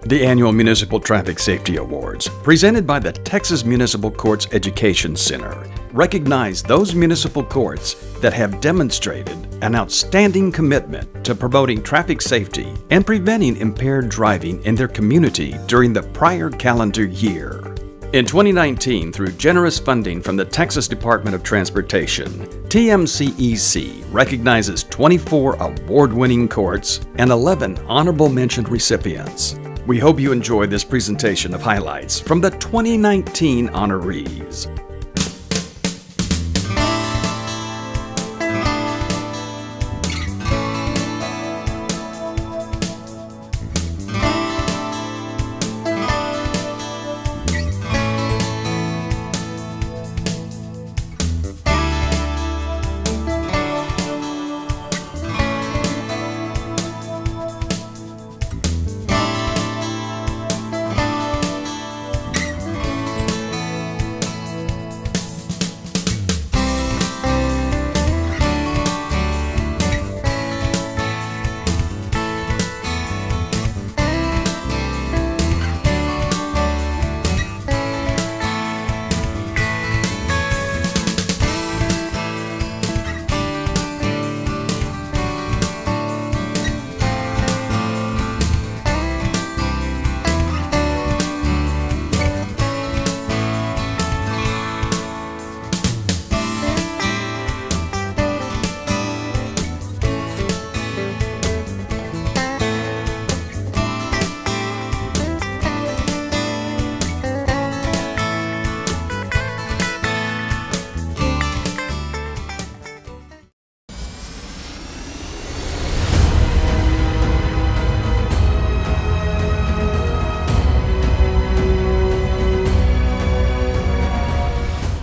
The annual Municipal Traffic Safety Awards, presented by the Texas Municipal Courts Education Center, recognize those municipal courts that have demonstrated an outstanding commitment to promoting traffic safety and preventing impaired driving in their community during the prior calendar year. In 2019, through generous funding from the Texas Department of Transportation, TMCEC recognizes 24 award-winning courts and 11 honorable mention recipients. We hope you enjoy this presentation of highlights from the 2019 honorees.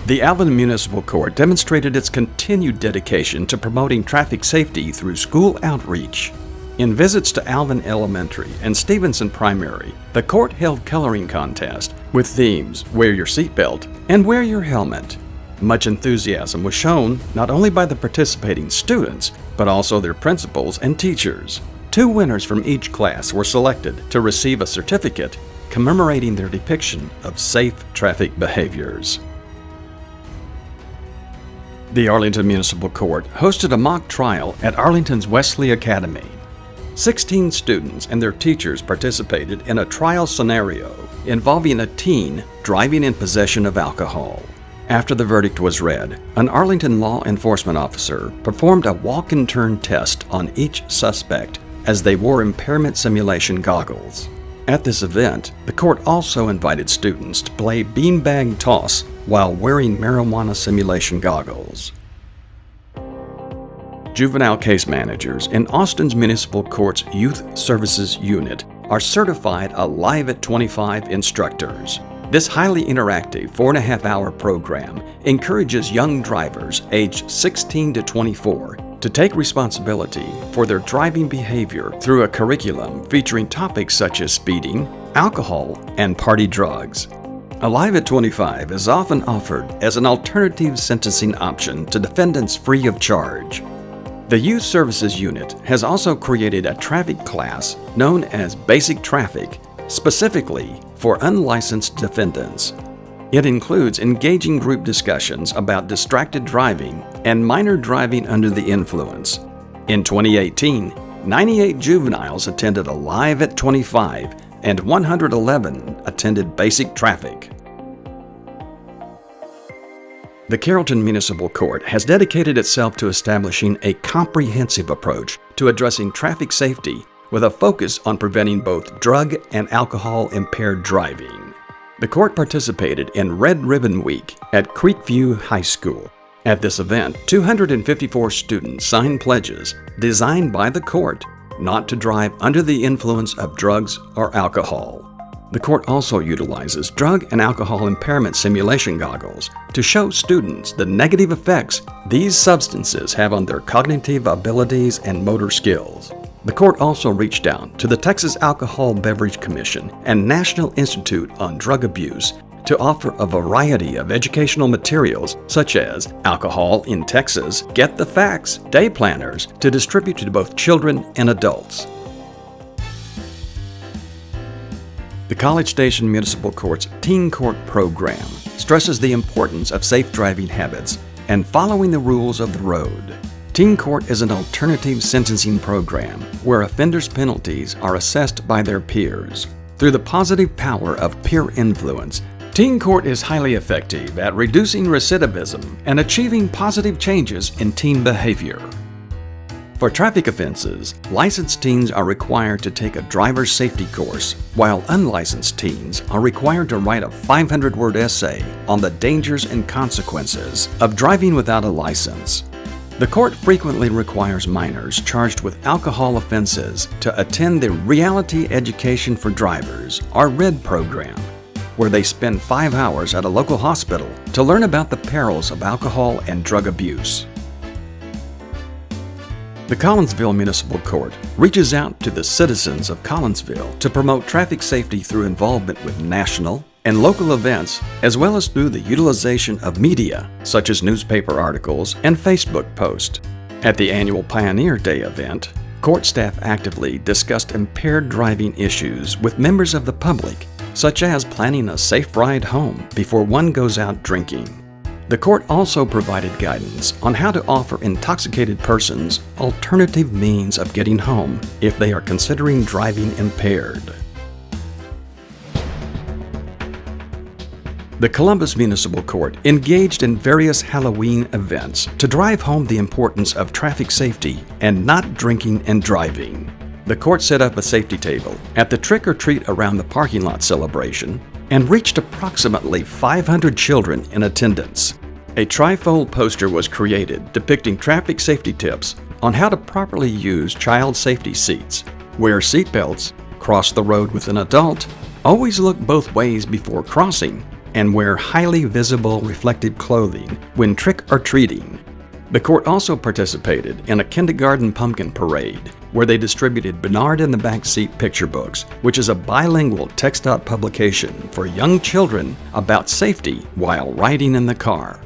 The Alvin Municipal Court demonstrated its continued dedication to promoting traffic safety through school outreach. In visits to Alvin Elementary and Stevenson Primary, the court held coloring contests with themes Wear Your Seatbelt and Wear Your Helmet. Much enthusiasm was shown not only by the participating students, but also their principals and teachers. 2 winners from each class were selected to receive a certificate commemorating their depiction of safe traffic behaviors. The Arlington Municipal Court hosted a mock trial at Arlington's Wesley Academy. 16 students and their teachers participated in a trial scenario involving a teen driving in possession of alcohol. After the verdict was read, an Arlington law enforcement officer performed a walk-and-turn test on each suspect as they wore impairment simulation goggles. At this event, the court also invited students to play beanbag toss while wearing marijuana simulation goggles. Juvenile case managers in Austin's Municipal Court's Youth Services Unit are certified Alive at 25 instructors. This highly interactive 4.5-hour program encourages young drivers aged 16 to 24 to take responsibility for their driving behavior through a curriculum featuring topics such as speeding, alcohol, and party drugs. Alive at 25 is often offered as an alternative sentencing option to defendants free of charge. The Youth Services Unit has also created a traffic class known as Basic Traffic, specifically for unlicensed defendants. It includes engaging group discussions about distracted driving and minor driving under the influence. In 2018, 98 juveniles attended Alive at 25 and 111 attended Basic Traffic. The Carrollton Municipal Court has dedicated itself to establishing a comprehensive approach to addressing traffic safety with a focus on preventing both drug and alcohol-impaired driving. The court participated in Red Ribbon Week at Creekview High School. At this event, 254 students signed pledges designed by the court not to drive under the influence of drugs or alcohol. The court also utilizes drug and alcohol impairment simulation goggles to show students the negative effects these substances have on their cognitive abilities and motor skills. The court also reached out to the Texas Alcohol Beverage Commission and National Institute on Drug Abuse to offer a variety of educational materials such as Alcohol in Texas, Get the Facts, Day Planners to distribute to both children and adults. The College Station Municipal Court's Teen Court program stresses the importance of safe driving habits and following the rules of the road. Teen Court is an alternative sentencing program where offenders' penalties are assessed by their peers. Through the positive power of peer influence, Teen Court is highly effective at reducing recidivism and achieving positive changes in teen behavior. For traffic offenses, licensed teens are required to take a driver's safety course, while unlicensed teens are required to write a 500-word essay on the dangers and consequences of driving without a license. The court frequently requires minors charged with alcohol offenses to attend the Reality Education for Drivers, or RED program, where they spend 5 hours at a local hospital to learn about the perils of alcohol and drug abuse. The Collinsville Municipal Court reaches out to the citizens of Collinsville to promote traffic safety through involvement with national and local events, as well as through the utilization of media, such as newspaper articles and Facebook posts. At the annual Pioneer Day event, court staff actively discussed impaired driving issues with members of the public, such as planning a safe ride home before one goes out drinking. The court also provided guidance on how to offer intoxicated persons alternative means of getting home if they are considering driving impaired. The Columbus Municipal Court engaged in various Halloween events to drive home the importance of traffic safety and not drinking and driving. The court set up a safety table at the trick-or-treat around the parking lot celebration and reached approximately 500 children in attendance. A trifold poster was created depicting traffic safety tips on how to properly use child safety seats, wear seatbelts, cross the road with an adult, always look both ways before crossing, and wear highly visible reflective clothing when trick-or-treating. The court also participated in a kindergarten pumpkin parade where they distributed Bernard in the Backseat picture books, which is a bilingual text-out publication for young children about safety while riding in the car.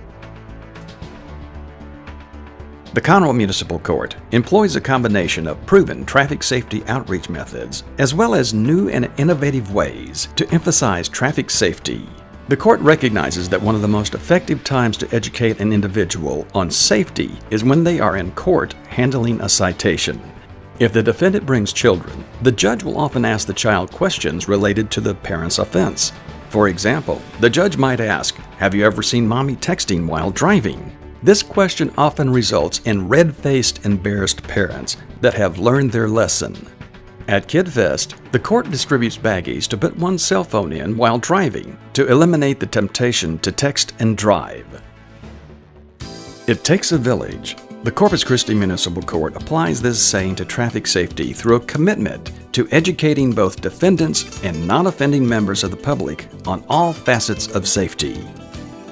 The Conroe Municipal Court employs a combination of proven traffic safety outreach methods as well as new and innovative ways to emphasize traffic safety. The court recognizes that one of the most effective times to educate an individual on safety is when they are in court handling a citation. If the defendant brings children, the judge will often ask the child questions related to the parent's offense. For example, the judge might ask, "Have you ever seen mommy texting while driving?" This question often results in red-faced, embarrassed parents that have learned their lesson. At KidFest, the court distributes baggies to put one's cell phone in while driving to eliminate the temptation to text and drive. It takes a village. The Corpus Christi Municipal Court applies this saying to traffic safety through a commitment to educating both defendants and non-offending members of the public on all facets of safety.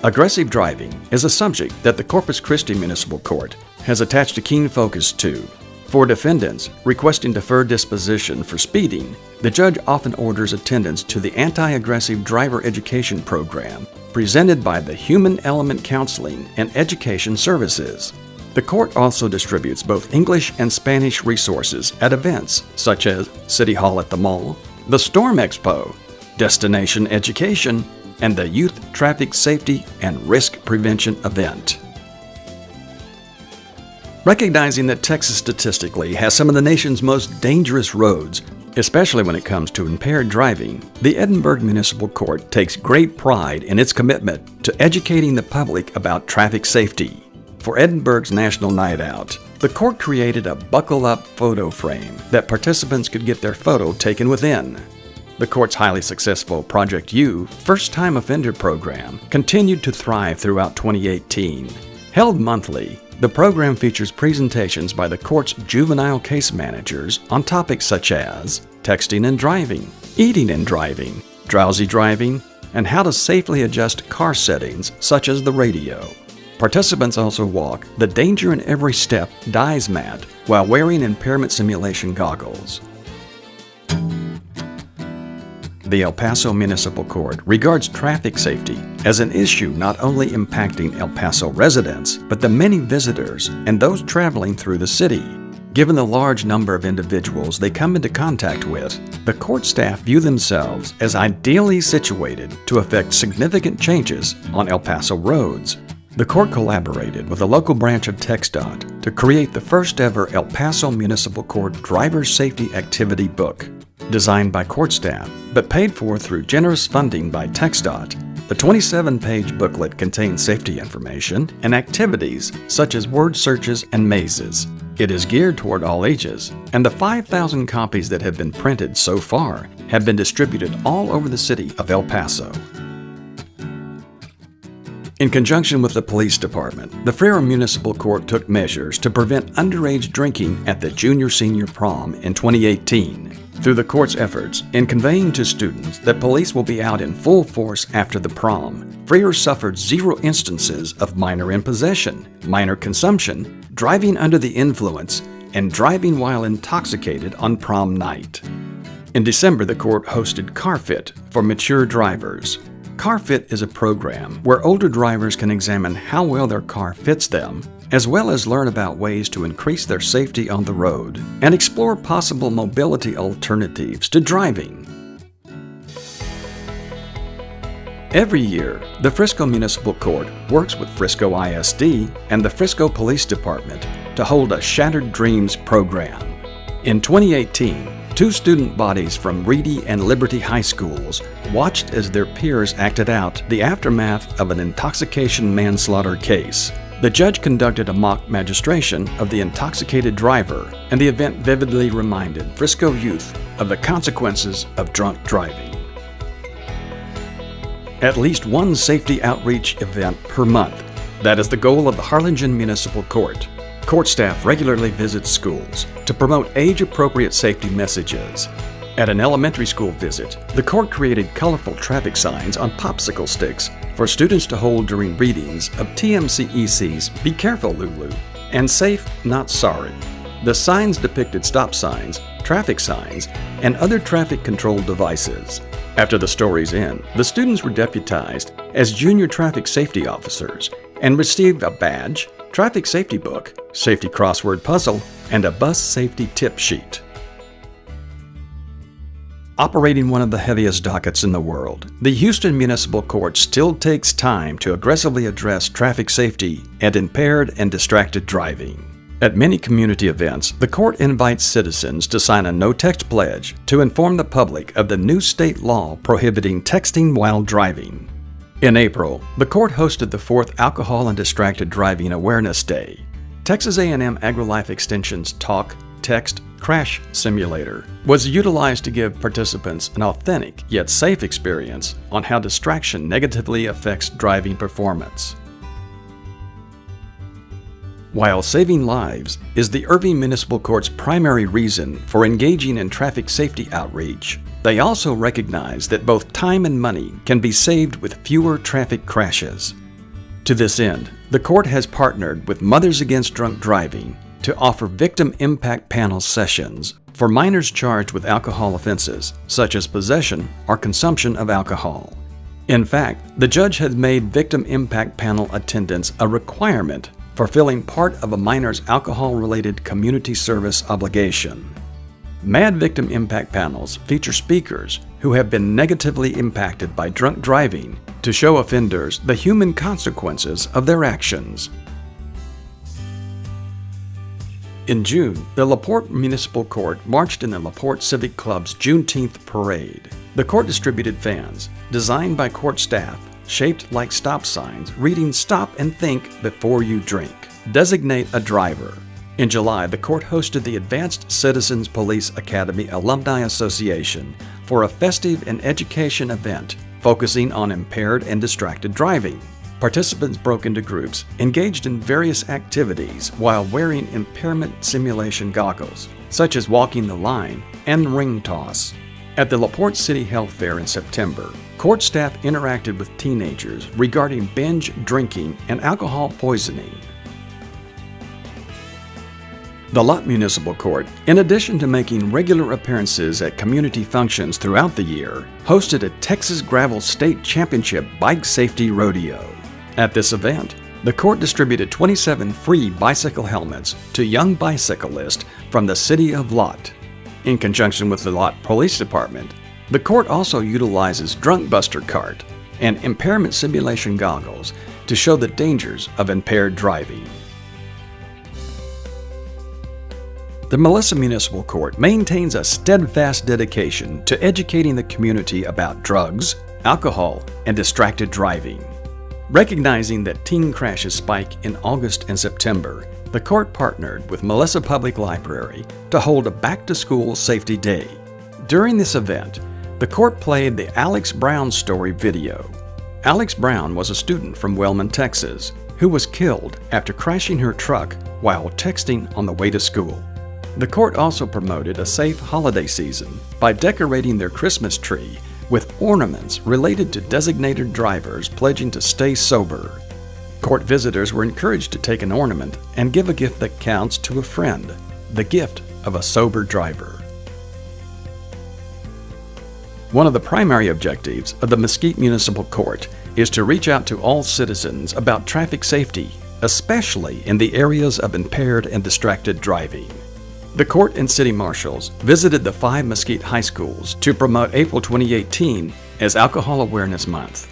Aggressive driving is a subject that the Corpus Christi Municipal Court has attached a keen focus to. For defendants requesting deferred disposition for speeding, the judge often orders attendance to the Anti-Aggressive Driver Education Program presented by the Human Element Counseling and Education Services. The court also distributes both English and Spanish resources at events such as City Hall at the Mall, the Storm Expo, Destination Education, and the Youth Traffic Safety and Risk Prevention event. Recognizing that Texas statistically has some of the nation's most dangerous roads, especially when it comes to impaired driving, the Edinburgh Municipal Court takes great pride in its commitment to educating the public about traffic safety. For Edinburgh's National Night Out, the court created a buckle-up photo frame that participants could get their photo taken within. The court's highly successful Project U first-time offender program continued to thrive throughout 2018. Held monthly, the program features presentations by the court's juvenile case managers on topics such as texting and driving, eating and driving, drowsy driving, and how to safely adjust car settings such as the radio. Participants also walk the Danger in Every Step DISE mat while wearing impairment simulation goggles. The El Paso Municipal Court regards traffic safety as an issue not only impacting El Paso residents, but the many visitors and those traveling through the city. Given the large number of individuals they come into contact with, the court staff view themselves as ideally situated to effect significant changes on El Paso roads. The court collaborated with a local branch of TxDOT to create the first ever El Paso Municipal Court Driver Safety Activity Book. Designed by court staff, but paid for through generous funding by TxDOT, the 27-page booklet contains safety information and activities such as word searches and mazes. It is geared toward all ages, and the 5,000 copies that have been printed so far have been distributed all over the city of El Paso. In conjunction with the police department, the Frere Municipal Court took measures to prevent underage drinking at the junior-senior prom in 2018. Through the court's efforts in conveying to students that police will be out in full force after the prom, Frere suffered 0 instances of minor in possession, minor consumption, driving under the influence, and driving while intoxicated on prom night. In December, the court hosted CarFit for mature drivers. CarFit is a program where older drivers can examine how well their car fits them, as well as learn about ways to increase their safety on the road and explore possible mobility alternatives to driving. Every year, the Frisco Municipal Court works with Frisco ISD and the Frisco Police Department to hold a Shattered Dreams program. In 2018, 2 student bodies from Reedy and Liberty High Schools watched as their peers acted out the aftermath of an intoxication manslaughter case. The judge conducted a mock magistration of the intoxicated driver, and the event vividly reminded Frisco youth of the consequences of drunk driving. At least one safety outreach event per month. That is the goal of the Harlingen Municipal Court. Court staff regularly visits schools to promote age-appropriate safety messages. At an elementary school visit, the court created colorful traffic signs on popsicle sticks for students to hold during readings of TMCEC's Be Careful, Lulu, and Safe, Not Sorry. The signs depicted stop signs, traffic signs, and other traffic control devices. After the story's end, the students were deputized as junior traffic safety officers and received a badge, traffic safety book, safety crossword puzzle, and a bus safety tip sheet. Operating one of the heaviest dockets in the world, the Houston Municipal Court still takes time to aggressively address traffic safety and impaired and distracted driving. At many community events, the court invites citizens to sign a no-text pledge to inform the public of the new state law prohibiting texting while driving. In April, the court hosted the 4th Alcohol and Distracted Driving Awareness Day. Texas A&M AgriLife Extension's Talk, Text, Crash Simulator was utilized to give participants an authentic yet safe experience on how distraction negatively affects driving performance. While saving lives is the Irving Municipal Court's primary reason for engaging in traffic safety outreach, they also recognize that both time and money can be saved with fewer traffic crashes. To this end, the court has partnered with Mothers Against Drunk Driving to offer victim impact panel sessions for minors charged with alcohol offenses, such as possession or consumption of alcohol. In fact, the judge has made victim impact panel attendance a requirement for filling part of a minor's alcohol-related community service obligation. MAD victim impact panels feature speakers who have been negatively impacted by drunk driving to show offenders the human consequences of their actions. In June, the LaPorte Municipal Court marched in the LaPorte Civic Club's Juneteenth parade. The court distributed fans, designed by court staff, shaped like stop signs, reading "Stop and think before you drink. Designate a driver." In July, the court hosted the Advanced Citizens Police Academy Alumni Association for a festive and education event focusing on impaired and distracted driving. Participants broke into groups, engaged in various activities while wearing impairment simulation goggles, such as walking the line and ring toss. At the LaPorte City Health Fair in September, court staff interacted with teenagers regarding binge drinking and alcohol poisoning. The Lott Municipal Court, in addition to making regular appearances at community functions throughout the year, hosted a Texas Gravel State Championship Bike Safety Rodeo. At this event, the court distributed 27 free bicycle helmets to young bicyclists from the city of Lott. In conjunction with the Lott Police Department, the court also utilizes Drunk Buster Cart and impairment simulation goggles to show the dangers of impaired driving. The Melissa Municipal Court maintains a steadfast dedication to educating the community about drugs, alcohol, and distracted driving. Recognizing that teen crashes spike in August and September, the court partnered with Melissa Public Library to hold a back-to-school safety day. During this event, the court played the Alex Brown story video. Alex Brown was a student from Wellman, Texas, who was killed after crashing her truck while texting on the way to school. The court also promoted a safe holiday season by decorating their Christmas tree with ornaments related to designated drivers pledging to stay sober. Court visitors were encouraged to take an ornament and give a gift that counts to a friend, the gift of a sober driver. One of the primary objectives of the Mesquite Municipal Court is to reach out to all citizens about traffic safety, especially in the areas of impaired and distracted driving. The court and city marshals visited the 5 Mesquite high schools to promote April 2018 as Alcohol Awareness Month.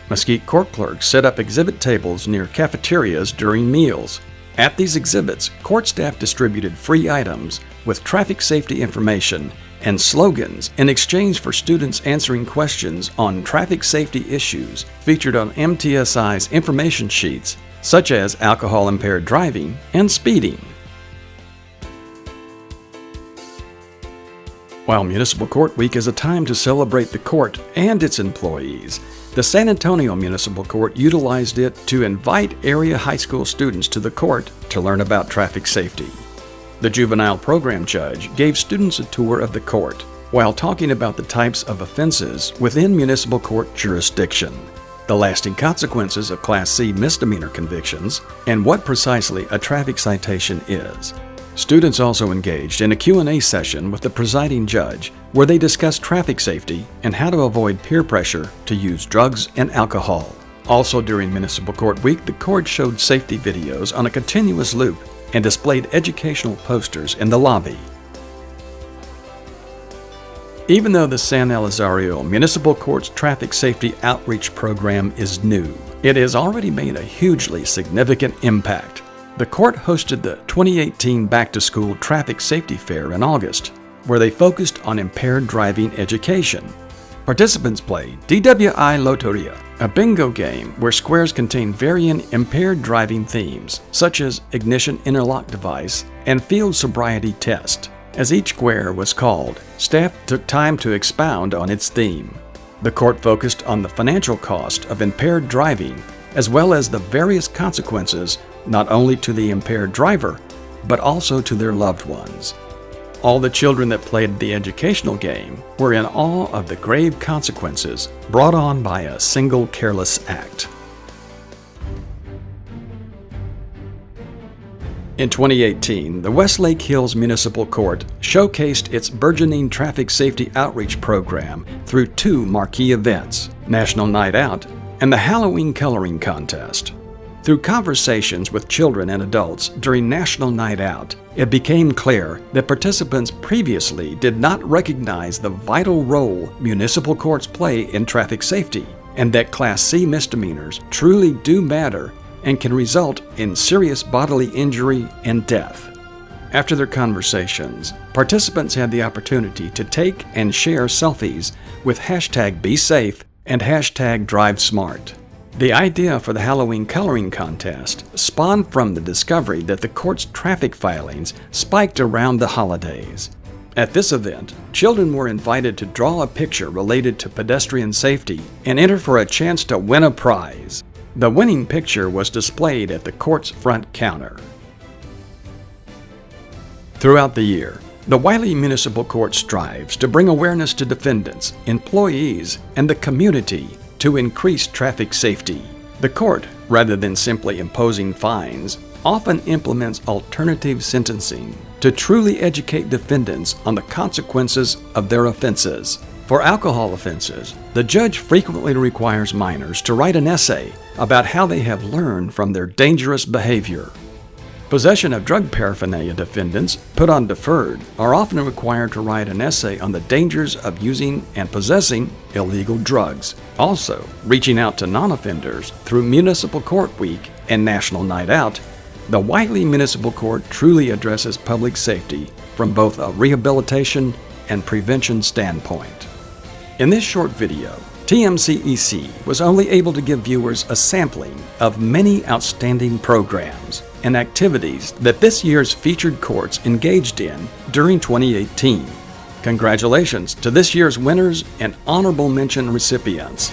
Mesquite court clerks set up exhibit tables near cafeterias during meals. At these exhibits, court staff distributed free items with traffic safety information and slogans in exchange for students answering questions on traffic safety issues featured on MTSI's information sheets, such as alcohol-impaired driving and speeding. While Municipal Court Week is a time to celebrate the court and its employees, the San Antonio Municipal Court utilized it to invite area high school students to the court to learn about traffic safety. The juvenile program judge gave students a tour of the court while talking about the types of offenses within municipal court jurisdiction, the lasting consequences of Class C misdemeanor convictions, and what precisely a traffic citation is. Students also engaged in a Q&A session with the presiding judge where they discussed traffic safety and how to avoid peer pressure to use drugs and alcohol. Also during Municipal Court Week, the court showed safety videos on a continuous loop and displayed educational posters in the lobby. Even though the San Elizario Municipal Court's traffic safety outreach program is new, it has already made a hugely significant impact. The court hosted the 2018 Back-to-School Traffic Safety Fair in August, where they focused on impaired driving education. Participants played DWI Loteria, a bingo game where squares contain varying impaired driving themes, such as ignition interlock device and field sobriety test. As each square was called, staff took time to expound on its theme. The court focused on the financial cost of impaired driving, as well as the various consequences not only to the impaired driver, but also to their loved ones. All the children that played the educational game were in awe of the grave consequences brought on by a single careless act. In 2018, the Westlake Hills Municipal Court showcased its burgeoning traffic safety outreach program through 2 marquee events, National Night Out and the Halloween Coloring Contest. Through conversations with children and adults during National Night Out, it became clear that participants previously did not recognize the vital role municipal courts play in traffic safety, and that Class C misdemeanors truly do matter and can result in serious bodily injury and death. After their conversations, participants had the opportunity to take and share selfies with #BeSafe and #DriveSmart. The idea for the Halloween Coloring Contest spawned from the discovery that the court's traffic filings spiked around the holidays. At this event, children were invited to draw a picture related to pedestrian safety and enter for a chance to win a prize. The winning picture was displayed at the court's front counter. Throughout the year, the Wiley Municipal Court strives to bring awareness to defendants, employees, and the community to increase traffic safety. The court, rather than simply imposing fines, often implements alternative sentencing to truly educate defendants on the consequences of their offenses. For alcohol offenses, the judge frequently requires minors to write an essay about how they have learned from their dangerous behavior. Possession of drug paraphernalia defendants put on deferred are often required to write an essay on the dangers of using and possessing illegal drugs. Also, reaching out to non-offenders through Municipal Court Week and National Night Out, the Whiteley Municipal Court truly addresses public safety from both a rehabilitation and prevention standpoint. In this short video, TMCEC was only able to give viewers a sampling of many outstanding programs and activities that this year's featured courts engaged in during 2018. Congratulations to this year's winners and honorable mention recipients.